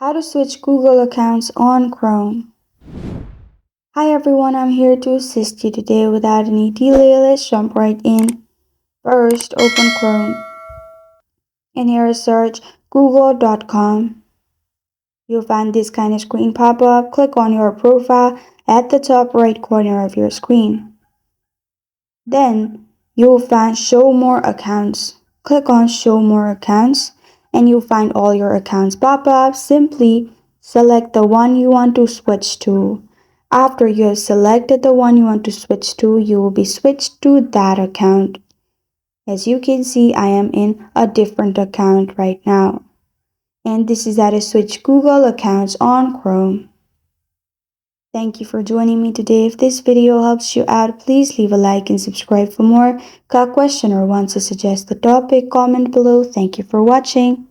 How to switch Google accounts on Chrome. Hi everyone, I'm here to assist you today. Without any delay, let's jump right in. First, open Chrome and here search google.com. You'll find this kind of screen pop up. Click on your profile at the top right corner of your screen. Then you'll find show more accounts. Click on show more accounts and you'll find all your accounts pop up. Simply select the one you want to switch to. After you have selected the one you want to switch to, you will be switched to that account. As you can see, I am in a different account right now. And this is how to switch Google accounts on Chrome. Thank you for joining me today. If this video helps you out, please leave a like and subscribe for more. Got a question or want to suggest the topic? Comment below. Thank you for watching.